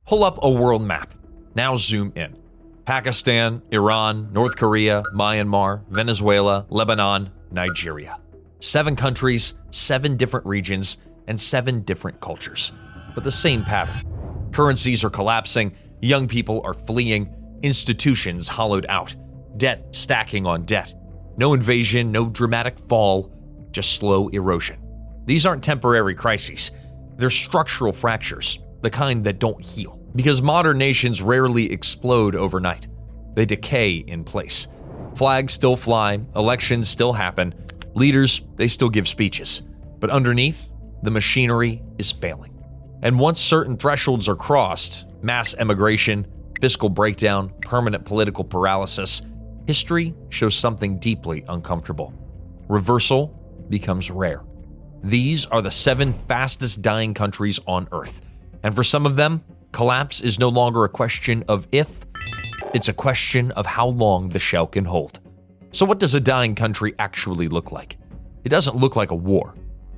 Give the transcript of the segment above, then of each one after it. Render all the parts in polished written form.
Pull up a world map. Now zoom in. Pakistan, Iran, North Korea, Myanmar, Venezuela, Lebanon, Nigeria. 7 countries, 7 different regions, and 7 different cultures. But the same pattern. Currencies are collapsing, young people are fleeing, institutions hollowed out, debt stacking on debt. No invasion, no dramatic fall, just slow erosion. These aren't temporary crises. They're structural fractures, the kind that don't heal. Because modern nations rarely explode overnight. They decay in place. Flags still fly, elections still happen, leaders, they still give speeches. But underneath, the machinery is failing. And once certain thresholds are crossed, mass emigration, fiscal breakdown, permanent political paralysis, history shows something deeply uncomfortable. Reversal becomes rare. These are the 7 fastest dying countries on Earth. And for some of them, collapse is no longer a question of if, it's a question of how long the shell can hold. So what does a dying country actually look like? It doesn't look like a war.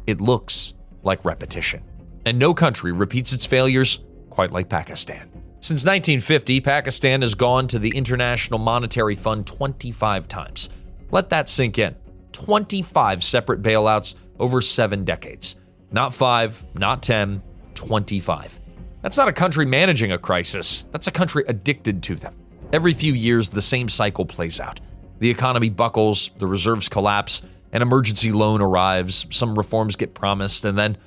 It looks like repetition. And no country repeats its failures quite like Pakistan. Since 1950, Pakistan has gone to the International Monetary Fund 25 times. Let that sink in. 25 separate bailouts over 7 decades. Not 5, not 10, 25. That's not a country managing a crisis. That's a country addicted to them. Every few years, the same cycle plays out. The economy buckles, the reserves collapse, an emergency loan arrives, some reforms get promised, and then,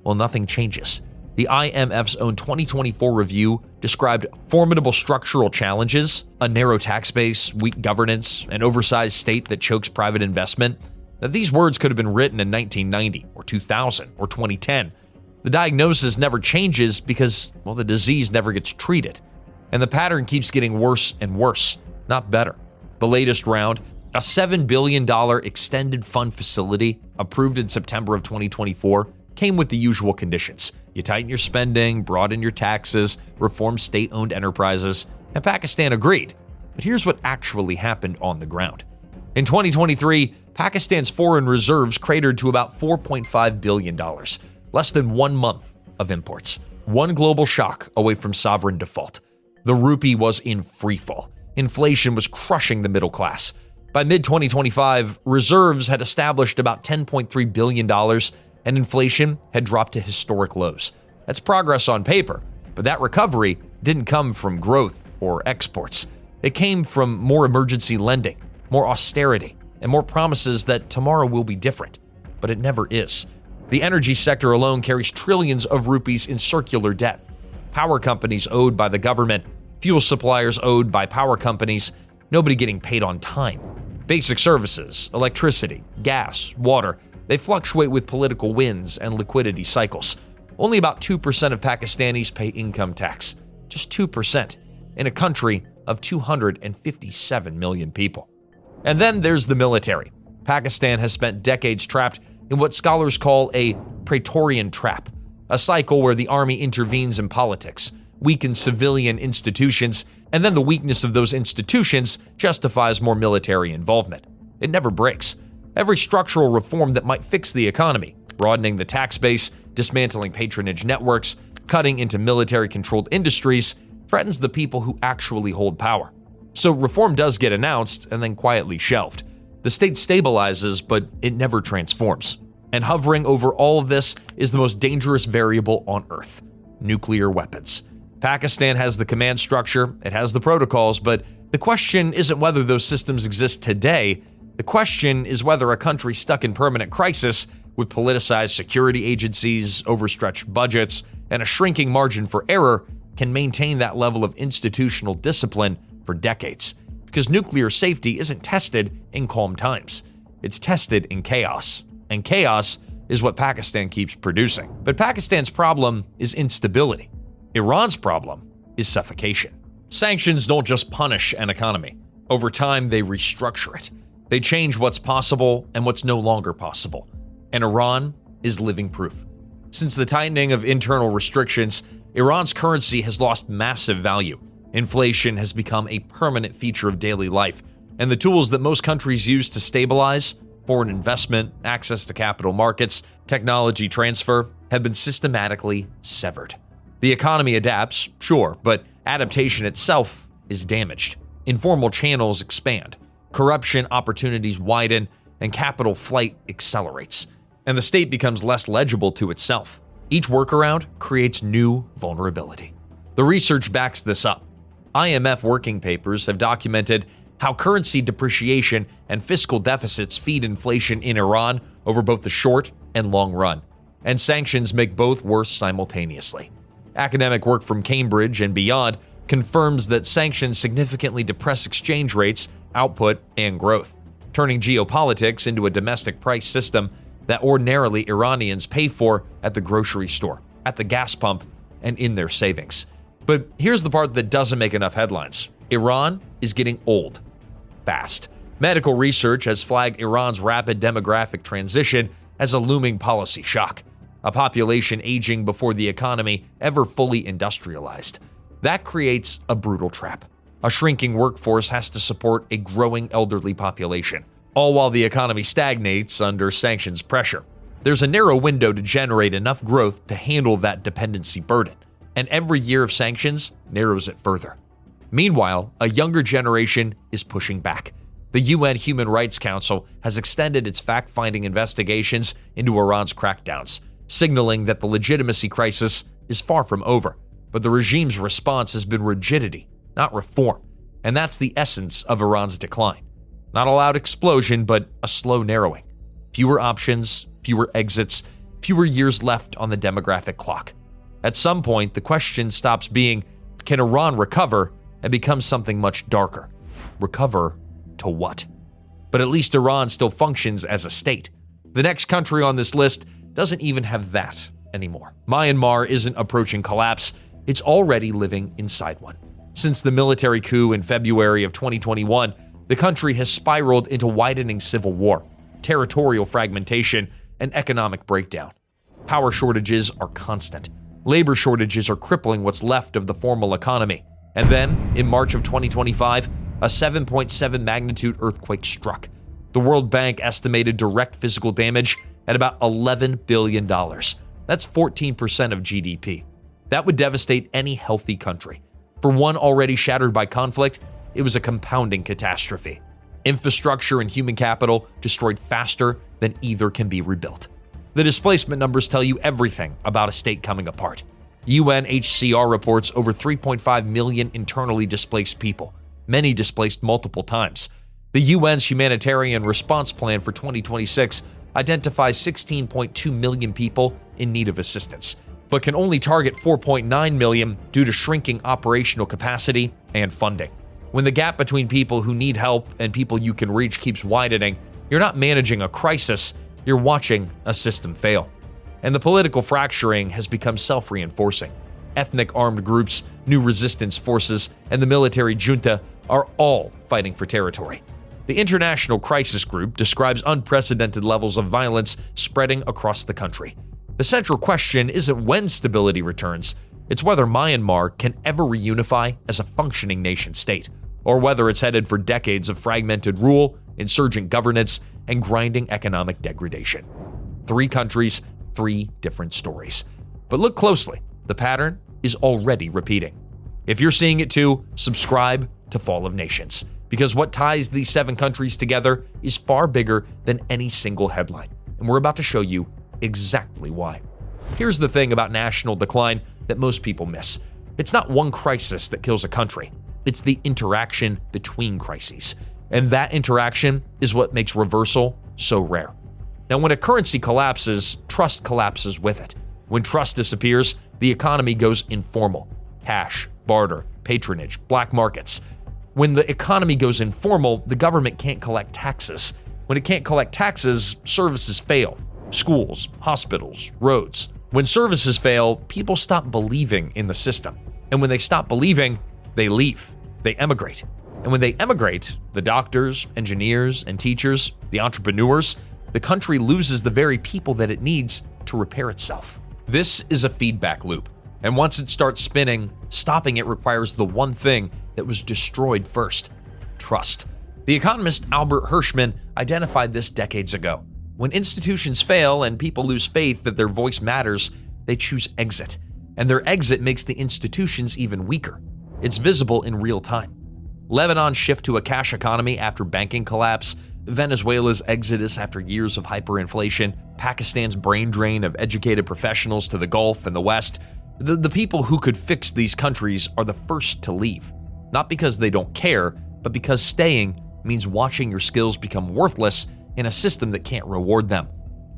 well, nothing changes. The IMF's own 2024 review described formidable structural challenges, a narrow tax base, weak governance, an oversized state that chokes private investment. Now, these words could have been written in 1990 or 2000 or 2010. The diagnosis never changes because, well, the disease never gets treated. And the pattern keeps getting worse and worse, not better. The latest round, a $7 billion extended fund facility approved in September of 2024, came with the usual conditions. You tighten your spending, broaden your taxes, reform state-owned enterprises, and Pakistan agreed. But here's what actually happened on the ground. In 2023, Pakistan's foreign reserves cratered to about $4.5 billion, less than 1 month of imports. One global shock away from sovereign default. The rupee was in freefall. Inflation was crushing the middle class. By mid-2025, reserves had established about $10.3 billion, and inflation had dropped to historic lows. That's progress on paper, but that recovery didn't come from growth or exports. It came from more emergency lending, more austerity, and more promises that tomorrow will be different. But it never is. The energy sector alone carries trillions of rupees in circular debt. Power companies owed by the government, fuel suppliers owed by power companies, nobody getting paid on time. Basic services, electricity, gas, water, they fluctuate with political winds and liquidity cycles. Only about 2% of Pakistanis pay income tax. Just 2% in a country of 257 million people. And then there's the military. Pakistan has spent decades trapped in what scholars call a Praetorian trap, a cycle where the army intervenes in politics, weakens civilian institutions, and then the weakness of those institutions justifies more military involvement. It never breaks. Every structural reform that might fix the economy, broadening the tax base, dismantling patronage networks, cutting into military-controlled industries, threatens the people who actually hold power. So reform does get announced and then quietly shelved. The state stabilizes, but it never transforms. And hovering over all of this is the most dangerous variable on Earth: nuclear weapons. Pakistan has the command structure, it has the protocols, but the question isn't whether those systems exist today. The question is whether a country stuck in permanent crisis with politicized security agencies, overstretched budgets, and a shrinking margin for error can maintain that level of institutional discipline for decades. Because nuclear safety isn't tested in calm times. It's tested in chaos. And chaos is what Pakistan keeps producing. But Pakistan's problem is instability. Iran's problem is suffocation. Sanctions don't just punish an economy. Over time, they restructure it. They change what's possible and what's no longer possible. And Iran is living proof. Since the tightening of internal restrictions, Iran's currency has lost massive value. Inflation has become a permanent feature of daily life, and the tools that most countries use to stabilize, foreign investment, access to capital markets, technology transfer, have been systematically severed. The economy adapts, sure, but adaptation itself is damaged. Informal channels expand, corruption opportunities widen, and capital flight accelerates. And the state becomes less legible to itself. Each workaround creates new vulnerability. The research backs this up. IMF working papers have documented how currency depreciation and fiscal deficits feed inflation in Iran over both the short and long run, and sanctions make both worse simultaneously. Academic work from Cambridge and beyond confirms that sanctions significantly depress exchange rates, output, and growth, turning geopolitics into a domestic price system that ordinarily Iranians pay for at the grocery store, at the gas pump, and in their savings. But here's the part that doesn't make enough headlines. Iran is getting old, fast. Medical research has flagged Iran's rapid demographic transition as a looming policy shock, a population aging before the economy ever fully industrialized. That creates a brutal trap. A shrinking workforce has to support a growing elderly population, all while the economy stagnates under sanctions pressure. There's a narrow window to generate enough growth to handle that dependency burden, and every year of sanctions narrows it further. Meanwhile, a younger generation is pushing back. The UN Human Rights Council has extended its fact-finding investigations into Iran's crackdowns, signaling that the legitimacy crisis is far from over. But the regime's response has been rigidity, not reform. And that's the essence of Iran's decline. Not a loud explosion, but a slow narrowing. Fewer options, fewer exits, fewer years left on the demographic clock. At some point, the question stops being, can Iran recover, and becomes something much darker. Recover to what? But at least Iran still functions as a state. The next country on this list doesn't even have that anymore. Myanmar isn't approaching collapse, it's already living inside one. Since the military coup in February of 2021, the country has spiraled into widening civil war, territorial fragmentation, and economic breakdown. Power shortages are constant. Labor shortages are crippling what's left of the formal economy. And then, in March of 2025, a 7.7 magnitude earthquake struck. The World Bank estimated direct physical damage at about $11 billion. That's 14% of GDP. That would devastate any healthy country. For one already shattered by conflict, it was a compounding catastrophe. Infrastructure and human capital destroyed faster than either can be rebuilt. The displacement numbers tell you everything about a state coming apart. UNHCR reports over 3.5 million internally displaced people, many displaced multiple times. The UN's humanitarian response plan for 2026 identifies 16.2 million people in need of assistance, but can only target 4.9 million due to shrinking operational capacity and funding. When the gap between people who need help and people you can reach keeps widening, you're not managing a crisis, you're watching a system fail. And the political fracturing has become self-reinforcing. Ethnic armed groups, new resistance forces, and the military junta are all fighting for territory. The International Crisis Group describes unprecedented levels of violence spreading across the country. The central question isn't when stability returns, it's whether Myanmar can ever reunify as a functioning nation-state, or whether it's headed for decades of fragmented rule, insurgent governance, and grinding economic degradation. 3 countries, 3 different stories. But look closely, the pattern is already repeating. If you're seeing it too, subscribe to Fall of Nations, because what ties these 7 countries together is far bigger than any single headline, and we're about to show you exactly why. Here's the thing about national decline that most people miss. It's not one crisis that kills a country, it's the interaction between crises. And that interaction is what makes reversal so rare. Now, when a currency collapses, trust collapses with it. When trust disappears, the economy goes informal. Cash, barter, patronage, black markets. When the economy goes informal, the government can't collect taxes. When it can't collect taxes, services fail. Schools, hospitals, roads. When services fail, people stop believing in the system. And when they stop believing, they leave. They emigrate. And when they emigrate, the doctors, engineers, and teachers, the entrepreneurs, the country loses the very people that it needs to repair itself. This is a feedback loop. And once it starts spinning, stopping it requires the one thing that was destroyed first: trust. The economist Albert Hirschman identified this decades ago. When institutions fail and people lose faith that their voice matters, they choose exit. and their exit makes the institutions even weaker. It's visible in real time. Lebanon's shift to a cash economy after banking collapse, Venezuela's exodus after years of hyperinflation, Pakistan's brain drain of educated professionals to the Gulf and the West. The people who could fix these countries are the first to leave. Not because they don't care, but because staying means watching your skills become worthless in a system that can't reward them.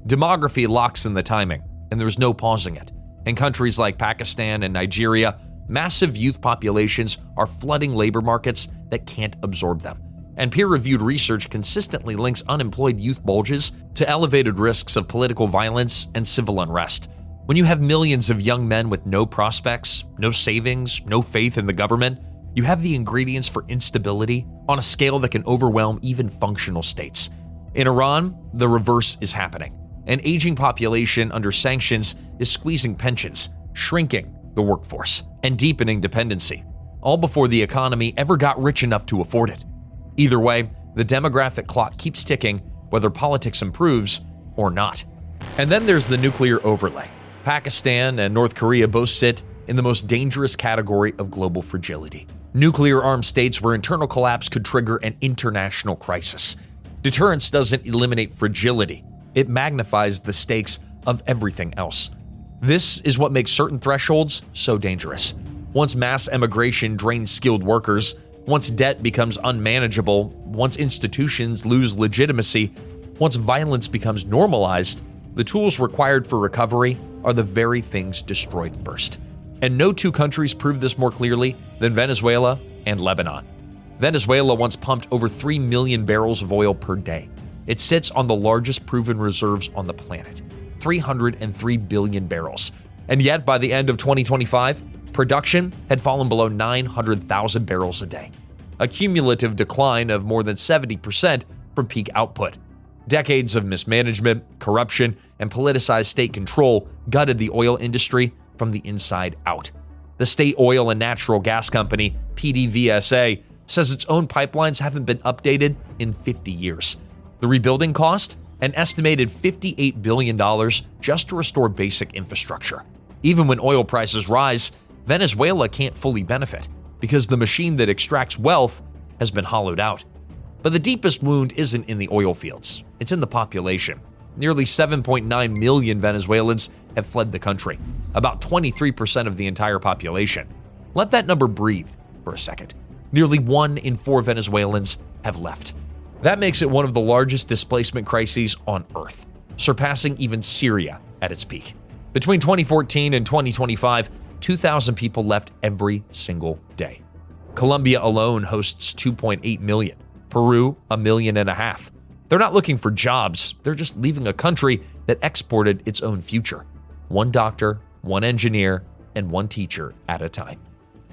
Demography locks in the timing, and there's no pausing it. In countries like Pakistan and Nigeria, massive youth populations are flooding labor markets that can't absorb them. And peer-reviewed research consistently links unemployed youth bulges to elevated risks of political violence and civil unrest. When you have millions of young men with no prospects, no savings, no faith in the government, you have the ingredients for instability on a scale that can overwhelm even functional states. In Iran, the reverse is happening. An aging population under sanctions is squeezing pensions, shrinking the workforce, and deepening dependency, all before the economy ever got rich enough to afford it. Either way, the demographic clock keeps ticking whether politics improves or not. And then there's the nuclear overlay. Pakistan and North Korea both sit in the most dangerous category of global fragility. Nuclear-armed states where internal collapse could trigger an international crisis. Deterrence doesn't eliminate fragility. It magnifies the stakes of everything else. This is what makes certain thresholds so dangerous. Once mass emigration drains skilled workers, once debt becomes unmanageable, once institutions lose legitimacy, once violence becomes normalized, the tools required for recovery are the very things destroyed first. And no two countries prove this more clearly than Venezuela and Lebanon. Venezuela once pumped over 3 million barrels of oil per day. It sits on the largest proven reserves on the planet, 303 billion barrels. And yet, by the end of 2025, production had fallen below 900,000 barrels a day, a cumulative decline of more than 70% from peak output. Decades of mismanagement, corruption, and politicized state control gutted the oil industry from the inside out. The state oil and natural gas company, PDVSA, says its own pipelines haven't been updated in 50 years. The rebuilding cost? An estimated $58 billion just to restore basic infrastructure. Even when oil prices rise, Venezuela can't fully benefit because the machine that extracts wealth has been hollowed out. But the deepest wound isn't in the oil fields, it's in the population. Nearly 7.9 million Venezuelans have fled the country, about 23% of the entire population. Let that number breathe for a second. Nearly 1 in 4 Venezuelans have left. That makes it one of the largest displacement crises on Earth, surpassing even Syria at its peak. Between 2014 and 2025, 2,000 people left every single day. Colombia alone hosts 2.8 million. Peru, 1.5 million. They're not looking for jobs, they're just leaving a country that exported its own future. 1 doctor, 1 engineer, and 1 teacher at a time.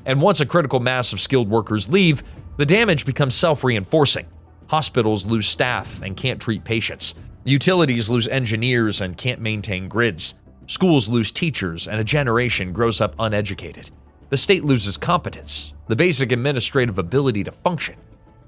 And once a critical mass of skilled workers leave, the damage becomes self-reinforcing. Hospitals lose staff and can't treat patients. Utilities lose engineers and can't maintain grids. Schools lose teachers and a generation grows up uneducated. The state loses competence, the basic administrative ability to function.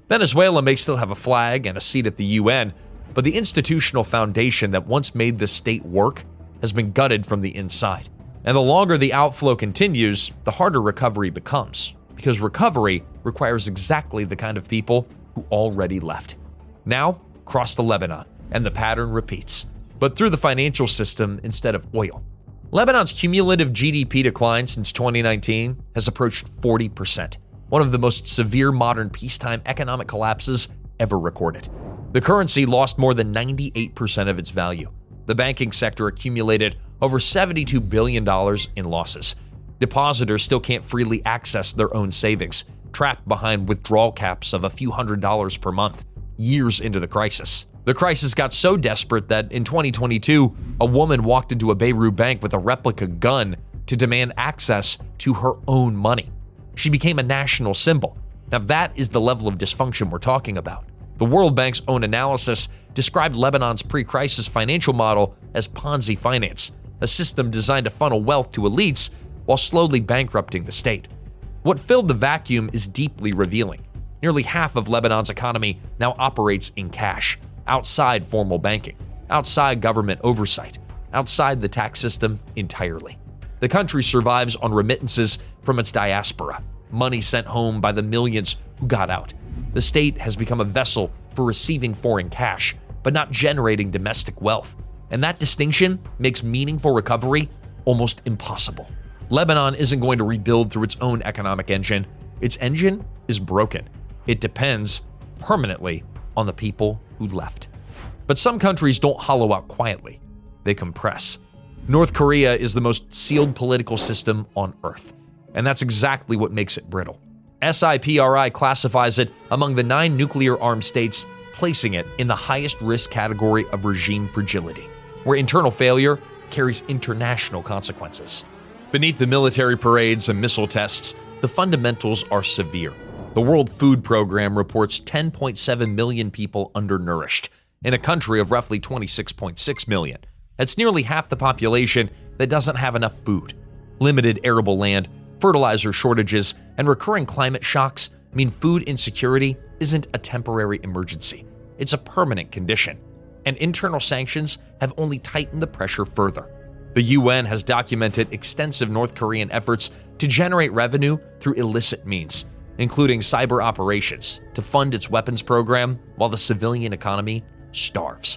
Venezuela may still have a flag and a seat at the UN, but the institutional foundation that once made the state work has been gutted from the inside. And the longer the outflow continues, the harder recovery becomes, because recovery requires exactly the kind of people who already left. Now, cross to Lebanon, and the pattern repeats, but through the financial system instead of oil. Lebanon's cumulative GDP decline since 2019 has approached 40%, one of the most severe modern peacetime economic collapses ever recorded. The currency lost more than 98% of its value. The banking sector accumulated over $72 billion in losses. Depositors still can't freely access their own savings, trapped behind withdrawal caps of a few $100s per month, years into the crisis. The crisis got so desperate that in 2022, a woman walked into a Beirut bank with a replica gun to demand access to her own money. She became a national symbol. Now that is the level of dysfunction we're talking about. The World Bank's own analysis described Lebanon's pre-crisis financial model as Ponzi finance, a system designed to funnel wealth to elites while slowly bankrupting the state. What filled the vacuum is deeply revealing. Nearly half of Lebanon's economy now operates in cash, outside formal banking, outside government oversight, outside the tax system entirely. The country survives on remittances from its diaspora, money sent home by the millions who got out. The state has become a vessel for receiving foreign cash, but not generating domestic wealth. And that distinction makes meaningful recovery almost impossible. Lebanon isn't going to rebuild through its own economic engine. Its engine is broken. It depends permanently on the people who left. But some countries don't hollow out quietly. They compress. North Korea is the most sealed political system on Earth, and that's exactly what makes it brittle. SIPRI classifies it among the 9 nuclear-armed states, placing it in the highest risk category of regime fragility, where internal failure carries international consequences. Beneath the military parades and missile tests, the fundamentals are severe. The World Food Program reports 10.7 million people undernourished in a country of roughly 26.6 million. That's nearly half the population that doesn't have enough food. Limited arable land, fertilizer shortages, and recurring climate shocks mean food insecurity isn't a temporary emergency. It's a permanent condition. And internal sanctions have only tightened the pressure further. The UN has documented extensive North Korean efforts to generate revenue through illicit means, including cyber operations, to fund its weapons program while the civilian economy starves.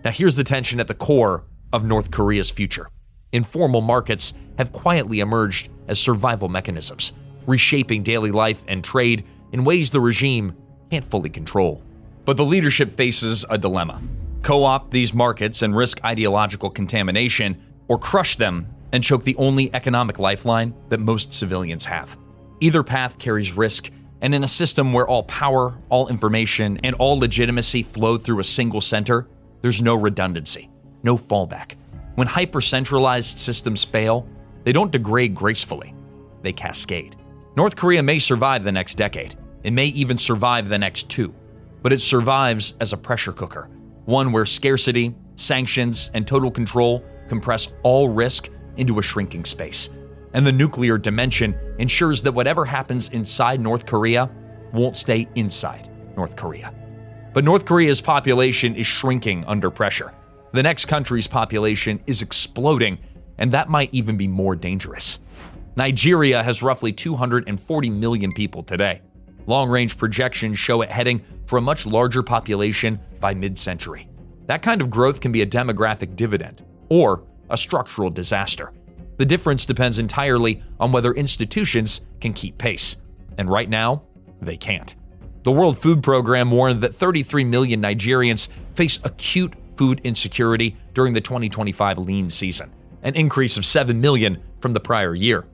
Now here's the tension at the core of North Korea's future. Informal markets have quietly emerged as survival mechanisms, reshaping daily life and trade in ways the regime can't fully control. But the leadership faces a dilemma: co-opt these markets and risk ideological contamination, or crush them and choke the only economic lifeline that most civilians have. Either path carries risk, and in a system where all power, all information, and all legitimacy flow through a single center, there's no redundancy, no fallback. When hyper-centralized systems fail, they don't degrade gracefully, they cascade. North Korea may survive the next decade. It may even survive the next 2. But it survives as a pressure cooker, one where scarcity, sanctions, and total control compress all risk into a shrinking space. And the nuclear dimension ensures that whatever happens inside North Korea won't stay inside North Korea. But North Korea's population is shrinking under pressure. The next country's population is exploding, and that might even be more dangerous. Nigeria has roughly 240 million people today. Long-range projections show it heading for a much larger population by mid-century. That kind of growth can be a demographic dividend or a structural disaster. The difference depends entirely on whether institutions can keep pace. And right now, they can't. The World Food Program warned that 33 million Nigerians face acute food insecurity during the 2025 lean season, an increase of 7 million from the prior year.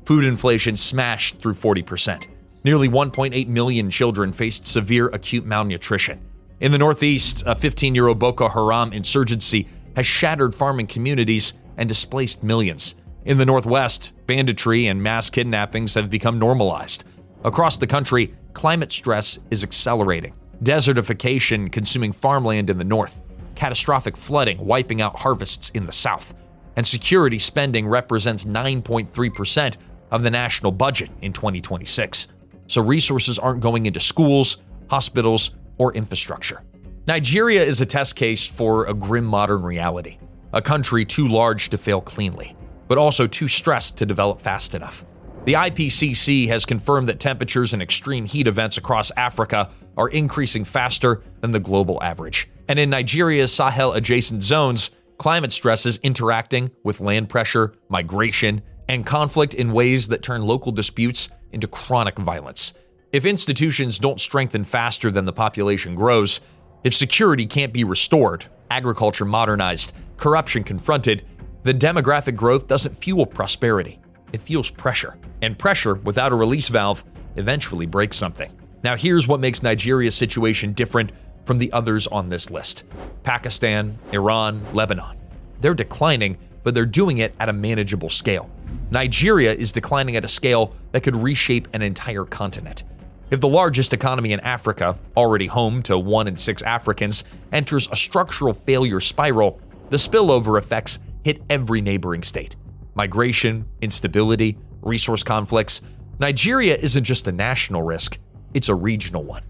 Food inflation smashed through 40%. Nearly 1.8 million children faced severe acute malnutrition. In the Northeast, a 15-year-old Boko Haram insurgency has shattered farming communities and displaced millions. In the Northwest, banditry and mass kidnappings have become normalized. Across the country, climate stress is accelerating. Desertification consuming farmland in the north, catastrophic flooding wiping out harvests in the south, and security spending represents 9.3% of the national budget in 2026. So resources aren't going into schools, hospitals, or infrastructure. Nigeria is a test case for a grim modern reality, a country too large to fail cleanly, but also too stressed to develop fast enough. The IPCC has confirmed that temperatures and extreme heat events across Africa are increasing faster than the global average. And in Nigeria's Sahel-adjacent zones, climate stress is interacting with land pressure, migration, and conflict in ways that turn local disputes into chronic violence. If institutions don't strengthen faster than the population grows, if security can't be restored, agriculture modernized, corruption confronted, then demographic growth doesn't fuel prosperity. It fuels pressure. And pressure, without a release valve, eventually breaks something. Now here's what makes Nigeria's situation different from the others on this list: Pakistan, Iran, Lebanon. They're declining, but they're doing it at a manageable scale. Nigeria is declining at a scale that could reshape an entire continent. If the largest economy in Africa, already home to 1 in 6 Africans, enters a structural failure spiral, the spillover effects hit every neighboring state. Migration, instability, resource conflicts. Nigeria isn't just a national risk, it's a regional one.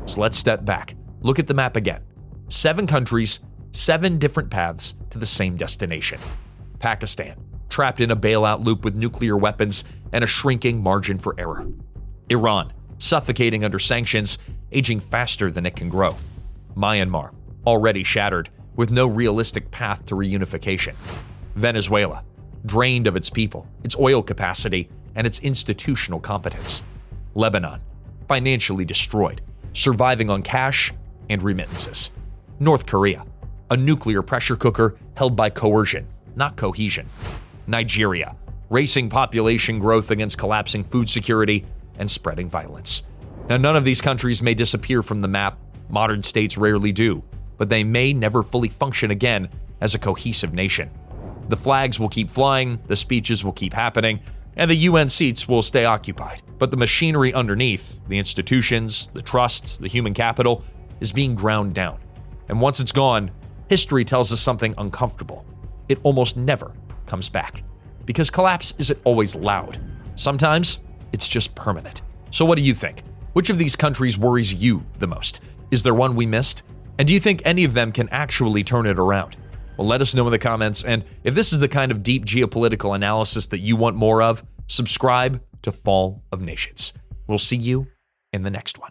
So let's step back. Look at the map again. 7 countries, 7 different paths to the same destination. Pakistan, trapped in a bailout loop with nuclear weapons and a shrinking margin for error. Iran, suffocating under sanctions, aging faster than it can grow. Myanmar, already shattered, with no realistic path to reunification. Venezuela, drained of its people, its oil capacity, and its institutional competence. Lebanon, financially destroyed, surviving on cash and remittances. North Korea, a nuclear pressure cooker held by coercion, not cohesion. Nigeria, racing population growth against collapsing food security and spreading violence. Now, none of these countries may disappear from the map. Modern states rarely do, but they may never fully function again as a cohesive nation. The flags will keep flying, the speeches will keep happening, and the UN seats will stay occupied. But the machinery underneath, the institutions, the trust, the human capital, is being ground down. And once it's gone, history tells us something uncomfortable. It almost never comes back. Because collapse isn't always loud. Sometimes it's just permanent. So what do you think? Which of these countries worries you the most? Is there one we missed? And do you think any of them can actually turn it around? Well, let us know in the comments, and if this is the kind of deep geopolitical analysis that you want more of, subscribe to Fall of Nations. We'll see you in the next one.